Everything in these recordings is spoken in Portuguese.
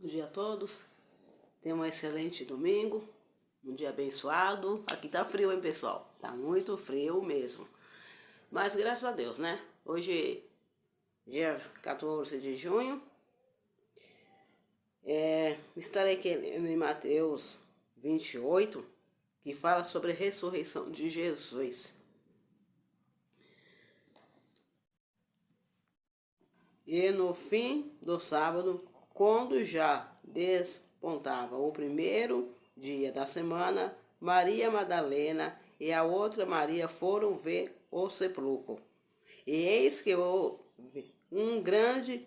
Bom dia a todos. Tenham um excelente domingo. Um dia abençoado. Aqui tá frio, hein, pessoal? Tá muito frio mesmo. Mas graças a Deus, né? Hoje, dia 14 de junho. Estarei aqui em Mateus 28, que fala sobre a ressurreição de Jesus. E no fim do sábado, quando já despontava o primeiro dia da semana, Maria Madalena e a outra Maria foram ver o sepulcro. E eis que houve um grande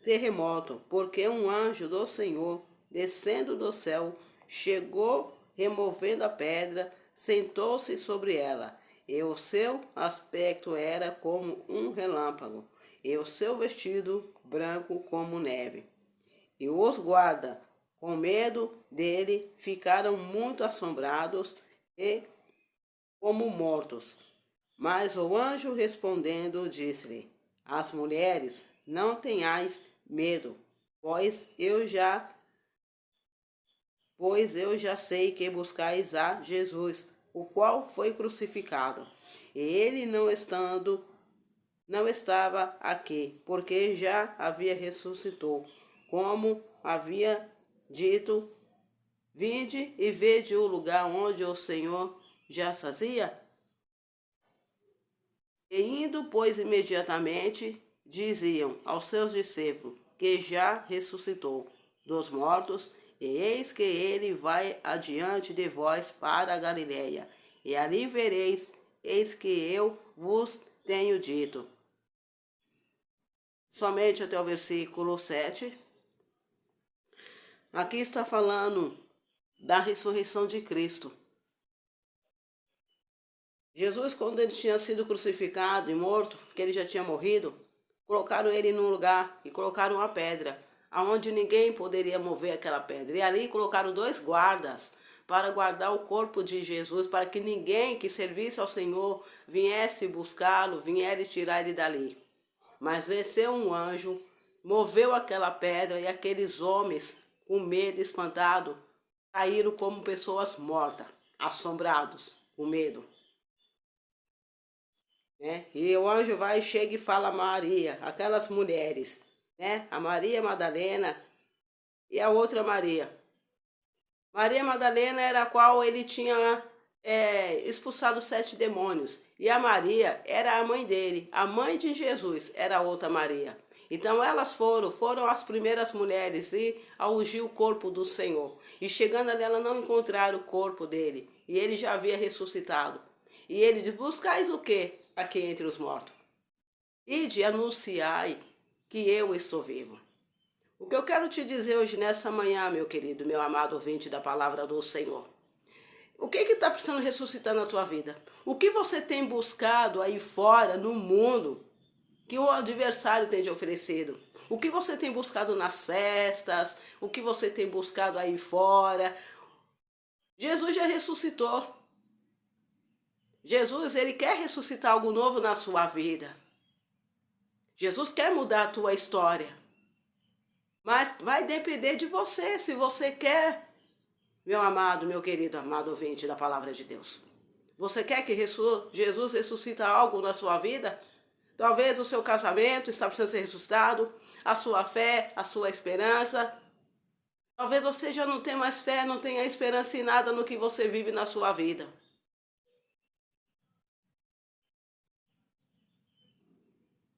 terremoto, porque um anjo do Senhor, descendo do céu, chegou removendo a pedra, sentou-se sobre ela, e o seu aspecto era como um relâmpago, e o seu vestido branco como neve. E os guardas, com medo dele, ficaram muito assombrados e como mortos. Mas o anjo respondendo disse-lhe: As mulheres, não tenhais medo, pois eu já sei que buscais a Jesus, o qual foi crucificado. E ele não estava aqui, porque já havia ressuscitou, como havia dito. Vinde e vede o lugar onde o Senhor já fazia. E indo, pois, imediatamente, diziam aos seus discípulos que já ressuscitou dos mortos, e eis que ele vai adiante de vós para a Galileia, e ali vereis, eis que eu vos tenho dito. Somente até o versículo 7. Aqui está falando da ressurreição de Cristo. Jesus, quando ele tinha sido crucificado e morto, que ele já tinha morrido, colocaram ele num lugar e colocaram uma pedra, aonde ninguém poderia mover aquela pedra. E ali colocaram 2 guardas para guardar o corpo de Jesus, para que ninguém que servisse ao Senhor viesse buscá-lo, viesse tirar ele dali. Mas desceu um anjo, moveu aquela pedra e aqueles homens, com medo, espantado, caíram como pessoas mortas, assombrados, com medo. E o anjo vai, chega e fala a Maria, aquelas mulheres, a Maria Madalena e a outra Maria. Maria Madalena era a qual ele tinha expulsado 7 demônios. E a Maria era a mãe dele, a mãe de Jesus era a outra Maria. Então elas foram as primeiras mulheres a ungir o corpo do Senhor. E chegando ali, ela não encontraram o corpo dele. E ele já havia ressuscitado. E ele diz: buscais o quê aqui entre os mortos? Ide anunciai que eu estou vivo. O que eu quero te dizer hoje nessa manhã, meu querido, meu amado ouvinte da palavra do Senhor. O que está precisando ressuscitar na tua vida? O que você tem buscado aí fora, no mundo, que o adversário tem te oferecido? O que você tem buscado nas festas? O que você tem buscado aí fora? Jesus já ressuscitou. Jesus, ele quer ressuscitar algo novo na sua vida. Jesus quer mudar a tua história. Mas vai depender de você, se você quer, meu amado, meu querido, amado ouvinte da palavra de Deus. Você quer que Jesus ressuscita algo na sua vida? Talvez o seu casamento está precisando ser ressuscitado, a sua fé, a sua esperança. Talvez você já não tenha mais fé, não tenha esperança em nada no que você vive na sua vida.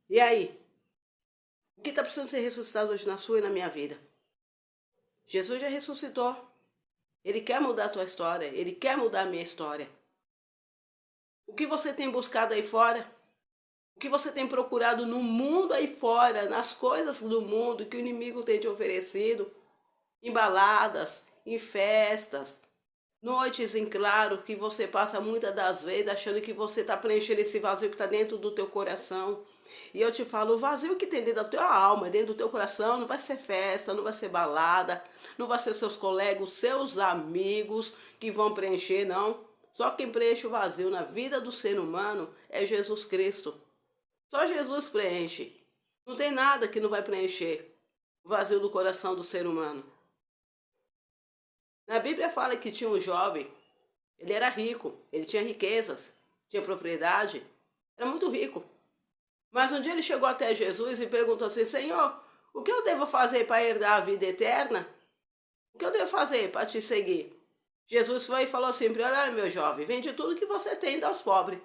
E aí? O que está precisando ser ressuscitado hoje na sua e na minha vida? Jesus já ressuscitou. Ele quer mudar a tua história. Ele quer mudar a minha história. O que você tem buscado aí fora? O que você tem procurado no mundo aí fora, nas coisas do mundo que o inimigo tem te oferecido? Em baladas, em festas, noites em claro, que você passa muitas das vezes achando que você está preenchendo esse vazio que está dentro do teu coração. E eu te falo, o vazio que tem dentro da tua alma, dentro do teu coração, não vai ser festa, não vai ser balada, não vai ser seus colegas, seus amigos que vão preencher, não. Só quem preenche o vazio na vida do ser humano é Jesus Cristo. Só Jesus preenche. Não tem nada que não vai preencher. vazio do coração do ser humano. Na Bíblia fala que tinha um jovem, ele era rico, ele tinha riquezas, tinha propriedade, era muito rico. Mas um dia ele chegou até Jesus e perguntou assim: Senhor, o que eu devo fazer para herdar a vida eterna? O que eu devo fazer para te seguir? Jesus foi e falou assim para ele: olha, meu jovem, vende tudo que você tem e dá aos pobres.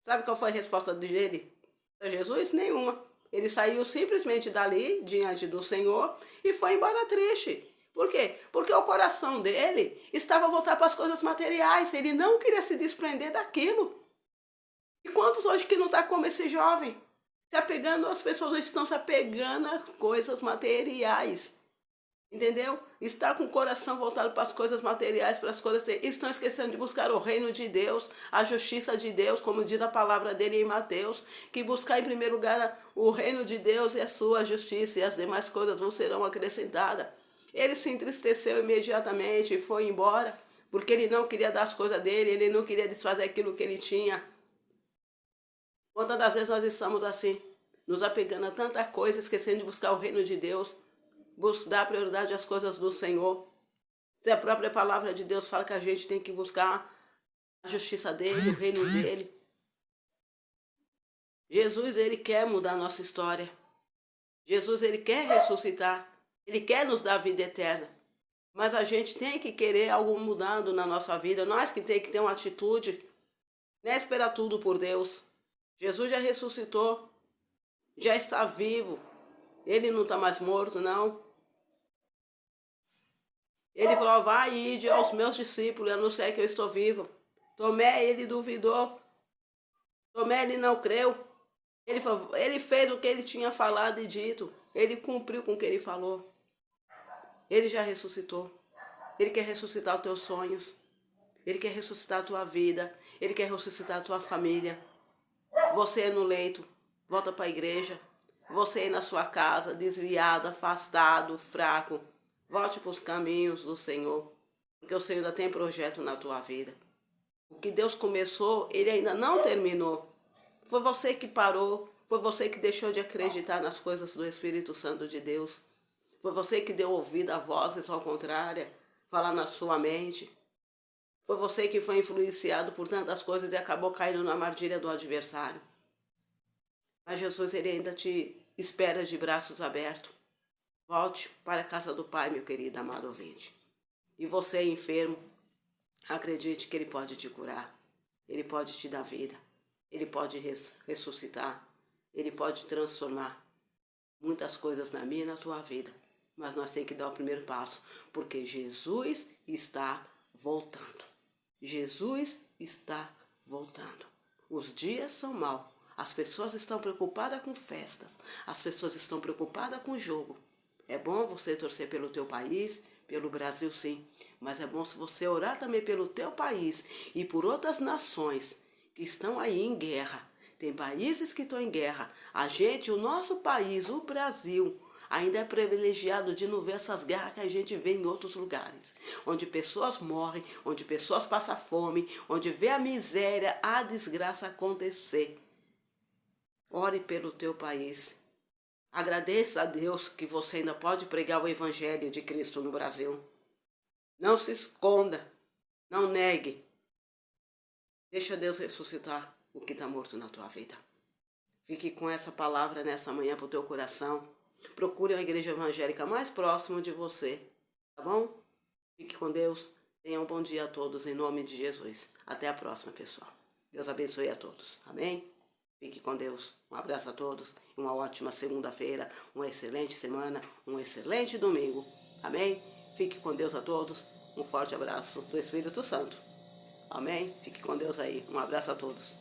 Sabe qual foi a resposta dele para Jesus? Nenhuma. Ele saiu simplesmente dali, diante do Senhor, e foi embora triste. Por quê? Porque o coração dele estava voltado para as coisas materiais. Ele não queria se desprender daquilo. E quantos hoje que não está como esse jovem? Se apegando, as pessoas hoje estão se apegando às coisas materiais. Entendeu? Está com o coração voltado para as coisas materiais, para as coisas... Estão esquecendo de buscar o reino de Deus, a justiça de Deus, como diz a palavra dele em Mateus, que buscar em primeiro lugar o reino de Deus e a sua justiça, e as demais coisas vão serão acrescentadas. Ele se entristeceu imediatamente e foi embora, porque ele não queria dar as coisas dele, ele não queria desfazer aquilo que ele tinha. Quantas das vezes nós estamos assim, nos apegando a tanta coisa, esquecendo de buscar o reino de Deus, dar prioridade às coisas do Senhor. Se a própria palavra de Deus fala que a gente tem que buscar a justiça dele, o reino dele. Jesus, ele quer mudar a nossa história. Jesus, ele quer ressuscitar. Ele quer nos dar a vida eterna. Mas a gente tem que querer algo mudando na nossa vida. Nós que tem que ter uma atitude. Não é esperar tudo por Deus. Jesus já ressuscitou. Já está vivo. Ele não está mais morto, não. Ele falou: vai e ide aos meus discípulos, anunciar que eu estou vivo. Tomé, ele duvidou. Tomé, ele não creu. Ele fez o que ele tinha falado e dito. Ele cumpriu com o que ele falou. Ele já ressuscitou. Ele quer ressuscitar os teus sonhos. Ele quer ressuscitar a tua vida. Ele quer ressuscitar a tua família. Você é no leito, volta para a igreja. Você é na sua casa, desviado, afastado, fraco. Volte para os caminhos do Senhor, porque o Senhor ainda tem projeto na tua vida. O que Deus começou, Ele ainda não terminou. Foi você que parou, foi você que deixou de acreditar nas coisas do Espírito Santo de Deus. Foi você que deu ouvido a vozes ao contrário, falar na sua mente. Foi você que foi influenciado por tantas coisas e acabou caindo na armadilha do adversário. Mas Jesus, Ele ainda te espera de braços abertos. Volte para a casa do Pai, meu querido amado ouvinte. E você, enfermo, acredite que Ele pode te curar. Ele pode te dar vida. Ele pode ressuscitar. Ele pode transformar muitas coisas na minha e na tua vida. Mas nós temos que dar o primeiro passo, porque Jesus está voltando. Jesus está voltando. Os dias são maus. As pessoas estão preocupadas com festas. As pessoas estão preocupadas com jogo. É bom você torcer pelo teu país, pelo Brasil sim, mas é bom se você orar também pelo teu país e por outras nações que estão aí em guerra. Tem países que estão em guerra. O nosso país, o Brasil, ainda é privilegiado de não ver essas guerras que a gente vê em outros lugares, onde pessoas morrem, onde pessoas passam fome, onde vê a miséria, a desgraça acontecer. Ore pelo teu país. Agradeça a Deus que você ainda pode pregar o Evangelho de Cristo no Brasil. Não se esconda, não negue. Deixa Deus ressuscitar o que está morto na tua vida. Fique com essa palavra nessa manhã para o teu coração. Procure uma igreja evangélica mais próxima de você, tá bom? Fique com Deus. Tenha um bom dia a todos em nome de Jesus. Até a próxima, pessoal. Deus abençoe a todos. Amém? Fique com Deus. Um abraço a todos. Uma ótima segunda-feira, uma excelente semana, um excelente domingo. Amém? Fique com Deus a todos. Um forte abraço do Espírito Santo. Amém? Fique com Deus aí. Um abraço a todos.